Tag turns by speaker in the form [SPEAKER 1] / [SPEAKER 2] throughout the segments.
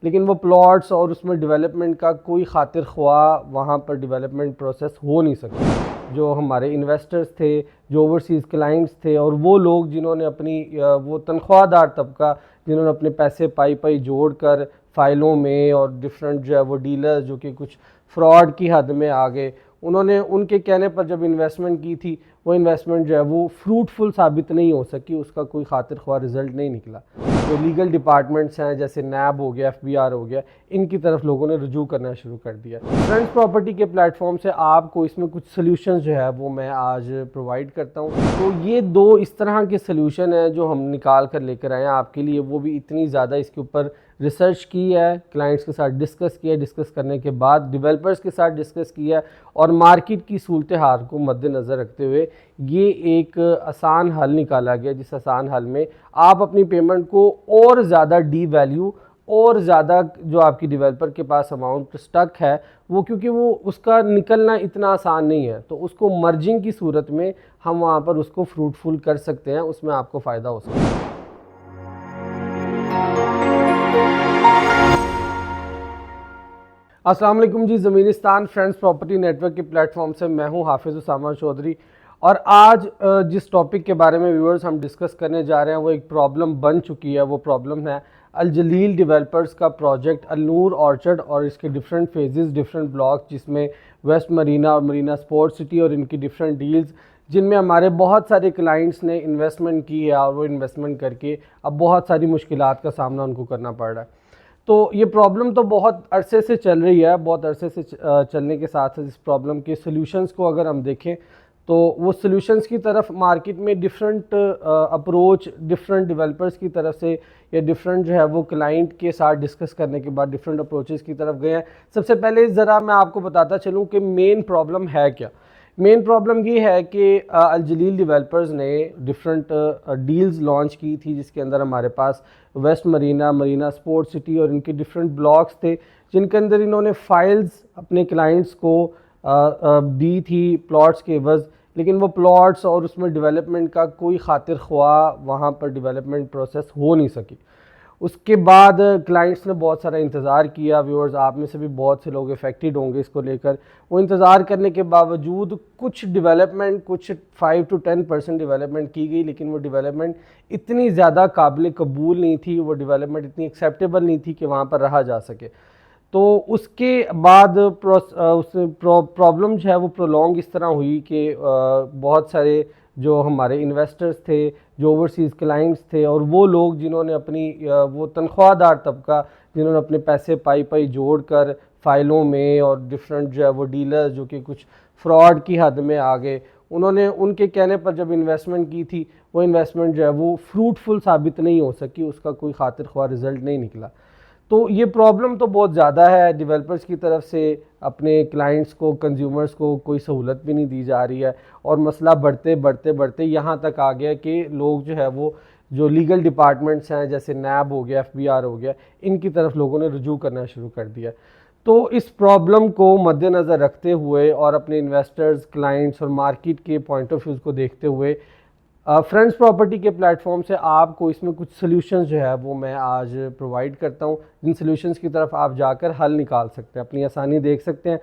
[SPEAKER 1] لیکن وہ پلاٹس اور اس میں ڈیولپمنٹ کا کوئی خاطر خواہ وہاں پر ڈیولپمنٹ پروسیس ہو نہیں سکتا. جو ہمارے انویسٹرز تھے, جو اوورسیز کلائنٹس تھے, اور وہ لوگ جنہوں نے اپنی وہ تنخواہ دار طبقہ جنہوں نے اپنے پیسے پائی جوڑ کر فائلوں میں, اور ڈفرینٹ جو ہے وہ ڈیلرز جو کہ کچھ فراڈ کی حد میں آ گئے, انہوں نے ان کے کہنے پر جب انویسٹمنٹ کی تھی, وہ انویسٹمنٹ جو ہے وہ فروٹفل ثابت نہیں ہو سکی, اس کا کوئی خاطر خواہ رزلٹ نہیں نکلا. جو لیگل ڈپارٹمنٹس ہیں جیسے نیب ہو گیا, ایف بی آر ہو گیا, ان کی طرف لوگوں نے رجوع کرنا شروع کر دیا. فرینڈز پراپرٹی کے پلیٹ فارم سے آپ کو اس میں کچھ سلیوشنز جو ہے وہ میں آج پرووائڈ کرتا ہوں. تو یہ دو اس طرح کے سلیوشن ہیں جو ہم نکال کر لے کر آئے ہیں آپ کے لیے, وہ بھی اتنی زیادہ اس کے اوپر ریسرچ کی ہے, کلائنٹس کے ساتھ ڈسکس کیا ہے, ڈسکس کرنے کے بعد ڈیولپرز کے ساتھ ڈسکس کیا ہے, اور مارکیٹ کی صورتحال کو مد نظر رکھتے ہوئے یہ ایک آسان حل نکالا گیا, جس آسان حل میں آپ اپنی پیمنٹ کو اور زیادہ ڈی ویلیو اور زیادہ جو آپ کی ڈیولپر کے پاس اماؤنٹ سٹک ہے وہ, کیونکہ وہ اس کا نکلنا اتنا آسان نہیں ہے, تو اس کو مرجنگ کی صورت میں ہم وہاں پر اس کو فروٹفل کر سکتے ہیں, اس میں آپ کو فائدہ ہو سکتا ہے. السلام علیکم جی, زمینستان فرینڈز پراپرٹی نیٹ ورک کے پلیٹ فارم سے میں ہوں حافظ اسامہ چودھری, اور آج جس ٹاپک کے بارے میں ویورز ہم ڈسکس کرنے جا رہے ہیں وہ ایک پرابلم بن چکی ہے. وہ پرابلم ہے الجلیل ڈیولپرز کا پروجیکٹ النور آرچرڈ اور اس کے ڈفرینٹ فیزز, ڈفرینٹ بلاکس, جس میں ویسٹ مرینا اور مرینا اسپورٹ سٹی اور ان کی ڈفرینٹ ڈیلز, جن میں ہمارے بہت سارے کلائنٹس نے انویسٹمنٹ کی ہے, اور وہ انویسٹمنٹ کر کے اب بہت ساری مشکلات کا سامنا ان کو کرنا پڑ رہا ہے. تو یہ پرابلم تو بہت عرصے سے چل رہی ہے, بہت عرصے سے چلنے کے ساتھ ساتھ اس پرابلم کے سلیوشنز کو اگر ہم دیکھیں تو وہ سلیوشنز کی طرف مارکیٹ میں ڈفرینٹ اپروچ ڈفرینٹ ڈیولپرز کی طرف سے یا ڈفرینٹ جو ہے وہ کلائنٹ کے ساتھ ڈسکس کرنے کے بعد ڈفرینٹ اپروچز کی طرف گئے ہیں. سب سے پہلے ذرا میں آپ کو بتاتا چلوں کہ مین پرابلم ہے کیا. مین پرابلم یہ ہے کہ الجلیل ڈیولپرز نے ڈفرینٹ ڈیلز لانچ کی تھی, جس کے اندر ہمارے پاس west marina, marina sport city اور ان کے ڈفرینٹ بلاکس تھے, جن کے اندر انہوں نے فائلز اپنے کلائنٹس کو دی تھی پلاٹس کے عوض, لیکن وہ پلاٹس اور اس میں ڈیولپمنٹ کا کوئی خاطر خواہ وہاں پر ڈیولپمنٹ پروسیس ہو نہیں سکی. اس کے بعد کلائنٹس نے بہت سارا انتظار کیا. ویورز آپ میں سے بھی بہت سے لوگ افیکٹڈ ہوں گے اس کو لے کر. وہ انتظار کرنے کے باوجود کچھ ڈیولپمنٹ, کچھ 5 to 10% ڈیولپمنٹ کی گئی, لیکن وہ ڈیولپمنٹ اتنی زیادہ قابل قبول نہیں تھی, وہ ڈیولپمنٹ اتنی ایکسیپٹیبل نہیں تھی کہ وہاں پر رہا جا سکے. تو اس کے بعد پرابلم جو ہے وہ پرولونگ اس طرح ہوئی کہ بہت سارے جو ہمارے انویسٹرز تھے, جو اوورسیز کلائنٹس تھے, اور وہ لوگ جنہوں نے اپنی وہ تنخواہ دار طبقہ جنہوں نے اپنے پیسے پائی جوڑ کر فائلوں میں, اور ڈفرینٹ جو ہے وہ ڈیلرز جو کہ کچھ فراڈ کی حد میں آ گئے, انہوں نے ان کے کہنے پر جب انویسٹمنٹ کی تھی, وہ انویسٹمنٹ جو ہے وہ فروٹفل ثابت نہیں ہو سکی, اس کا کوئی خاطر خواہ رزلٹ نہیں نکلا. تو یہ پرابلم تو بہت زیادہ ہے. ڈیولپرز کی طرف سے اپنے کلائنٹس کو, کنزیومرز کو کوئی سہولت بھی نہیں دی جا رہی ہے, اور مسئلہ بڑھتے یہاں تک آ گیا کہ لوگ جو ہے وہ جو لیگل ڈپارٹمنٹس ہیں جیسے نیب ہو گیا, ایف بی آر ہو گیا, ان کی طرف لوگوں نے رجوع کرنا شروع کر دیا. تو اس پرابلم کو مد نظر رکھتے ہوئے اور اپنے انویسٹرز, کلائنٹس اور مارکیٹ کے پوائنٹ آف ویوز کو دیکھتے ہوئے فرینڈز پراپرٹی کے پلیٹ فارم سے آپ کو اس میں کچھ سلیوشنز جو ہے وہ میں آج پرووائڈ کرتا ہوں, جن سلیوشنز کی طرف آپ جا کر حل نکال سکتے ہیں, اپنی آسانی دیکھ سکتے ہیں.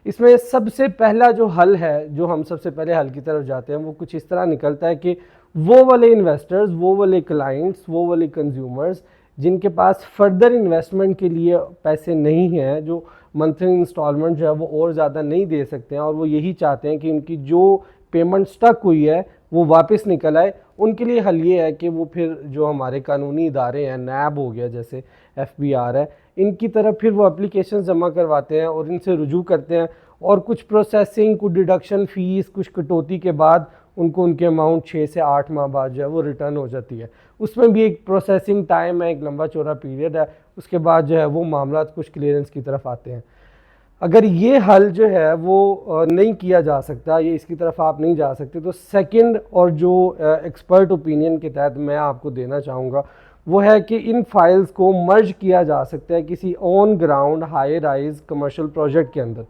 [SPEAKER 1] اس میں سب سے پہلا جو حل ہے, جو ہم سب سے پہلے حل کی طرف جاتے ہیں, وہ کچھ اس طرح نکلتا ہے کہ وہ والے انویسٹرز, وہ والے کلائنٹس, وہ والے کنزیومرز جن کے پاس فردر انویسٹمنٹ کے لیے پیسے نہیں ہیں, جو منتھلی انسٹالمنٹ جو ہے وہ اور زیادہ نہیں دے سکتے ہیں, اور وہ یہی چاہتے ہیں کہ ان کی جو پیمنٹ سٹک ہوئی ہے وہ واپس نکل آئے, ان کے لیے حل یہ ہے کہ وہ پھر جو ہمارے قانونی ادارے ہیں, نیب ہو گیا جیسے ایف بی آر ہے, ان کی طرف پھر وہ اپلیکیشن جمع کرواتے ہیں اور ان سے رجوع کرتے ہیں, اور کچھ پروسیسنگ, کچھ ڈیڈکشن فیس, کچھ کٹوتی کے بعد ان کو ان کے اماؤنٹ 6 سے 8 ماہ بعد جو ہے وہ ریٹرن ہو جاتی ہے. اس میں بھی ایک پروسیسنگ ٹائم ہے, ایک لمبا چوڑا پیریڈ ہے, اس کے بعد جو ہے وہ معاملات کچھ کلیئرنس کی طرف آتے ہیں. اگر یہ حل جو ہے وہ نہیں کیا جا سکتا, یہ اس کی طرف آپ نہیں جا سکتے, تو سیکنڈ اور جو ایکسپرٹ اوپینین کے تحت میں آپ کو دینا چاہوں گا وہ ہے کہ ان فائلز کو مرج کیا جا سکتا ہے کسی on ground high rise commercial project کے اندر.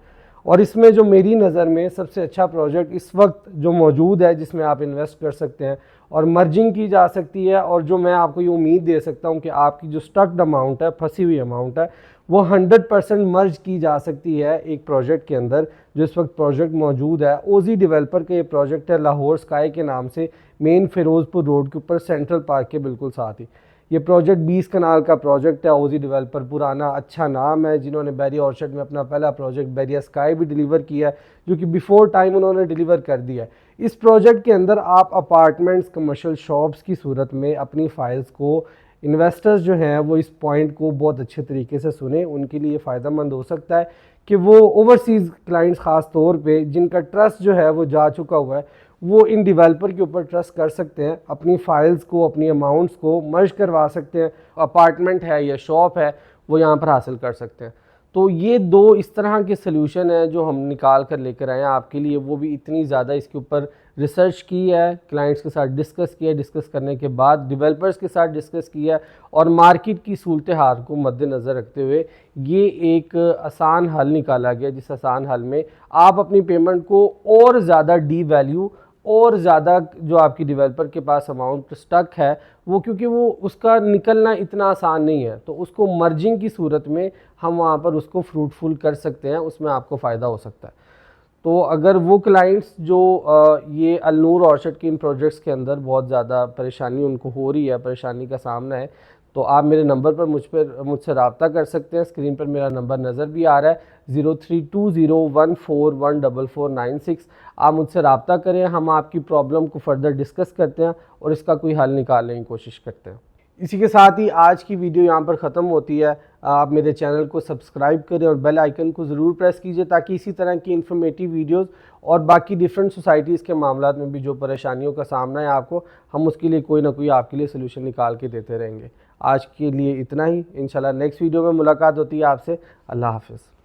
[SPEAKER 1] اور اس میں جو میری نظر میں سب سے اچھا پروجیکٹ اس وقت جو موجود ہے جس میں آپ انویسٹ کر سکتے ہیں, اور مرجنگ کی جا سکتی ہے، اور جو میں آپ کو یہ امید دے سکتا ہوں کہ آپ کی جو سٹکڈ اماؤنٹ ہے، پھنسی ہوئی اماؤنٹ ہے، وہ 100% مرج کی جا سکتی ہے ایک پروجیکٹ کے اندر جو اس وقت پروجیکٹ موجود ہے۔ اوزی ڈیولپر کا یہ پروجیکٹ ہے لاہور اسکائی کے نام سے، مین فیروز پور روڈ کے اوپر سینٹرل پارک کے بالکل ساتھ ہی۔ یہ پروجیکٹ 20 کنال کا پروجیکٹ ہے۔ اوزی ڈیولپر پرانا اچھا نام ہے، جنہوں نے بیری آرچرڈ میں اپنا پہلا پروجیکٹ بیری اسکائی بھی ڈیلیور کیا ہے، جو کہ بیفور ٹائم انہوں نے ڈیلیور کر دیا ہے۔ اس پروجیکٹ کے اندر آپ اپارٹمنٹس، کمرشل شاپس کی صورت میں اپنی فائلز کو، انویسٹرز جو ہیں وہ اس پوائنٹ کو بہت اچھے طریقے سے سنیں، ان کے لیے فائدہ مند ہو سکتا ہے کہ وہ اوورسیز کلائنٹس خاص طور پہ جن کا ٹرسٹ جو ہے وہ جا چکا ہوا ہے، وہ ان ڈیولپر کے اوپر ٹرسٹ کر سکتے ہیں، اپنی فائلز کو، اپنی اماؤنٹس کو مرج کروا سکتے ہیں، اپارٹمنٹ ہے یا شاپ ہے وہ یہاں پر حاصل کر سکتے ہیں۔ تو یہ دو اس طرح کے سلیوشن ہیں جو ہم نکال کر لے کر آئے ہیں آپ کے لیے، وہ بھی اتنی زیادہ اس کے اوپر ریسرچ کی ہے، کلائنٹس کے ساتھ ڈسکس کیا ہے، ڈسکس کرنے کے بعد ڈیولپرز کے ساتھ ڈسکس کیا ہے، اور مارکیٹ کی صورتحال کو مد نظر رکھتے ہوئے یہ ایک آسان حل نکالا گیا، جس آسان حل میں آپ اپنی پیمنٹ کو اور زیادہ ڈی ویلیو، اور زیادہ جو آپ کی ڈیولپر کے پاس اماؤنٹ سٹک ہے وہ، کیونکہ وہ اس کا نکلنا اتنا آسان نہیں ہے، تو اس کو مرجنگ کی صورت میں ہم وہاں پر اس کو فروٹفل کر سکتے ہیں، اس میں آپ کو فائدہ ہو سکتا ہے۔ تو اگر وہ کلائنٹس جو یہ النور آرچرڈ کے ان پروجیکٹس کے اندر بہت زیادہ پریشانی ان کو ہو رہی ہے، پریشانی کا سامنا ہے، تو آپ میرے نمبر پر مجھ سے رابطہ کر سکتے ہیں۔ اسکرین پر میرا نمبر نظر بھی آ رہا ہے 0320141496۔ آپ مجھ سے رابطہ کریں، ہم آپ کی پرابلم کو فردر ڈسکس کرتے ہیں اور اس کا کوئی حل نکالنے کی کوشش کرتے ہیں۔ اسی کے ساتھ ہی آج کی ویڈیو یہاں پر ختم ہوتی ہے۔ آپ میرے چینل کو سبسکرائب کریں اور بیل آئیکن کو ضرور پریس کیجئے تاکہ اسی طرح کی انفارمیٹیو ویڈیوز اور باقی ڈیفرنٹ سوسائٹیز کے معاملات میں بھی جو پریشانیوں کا سامنا ہے آپ کو، ہم اس کے لیے کوئی نہ کوئی آپ کے لیے سلوشن نکال کے دیتے رہیں گے۔ آج کے لیے اتنا ہی، انشاءاللہ نیکسٹ ویڈیو میں ملاقات ہوتی ہے آپ سے۔ اللہ حافظ۔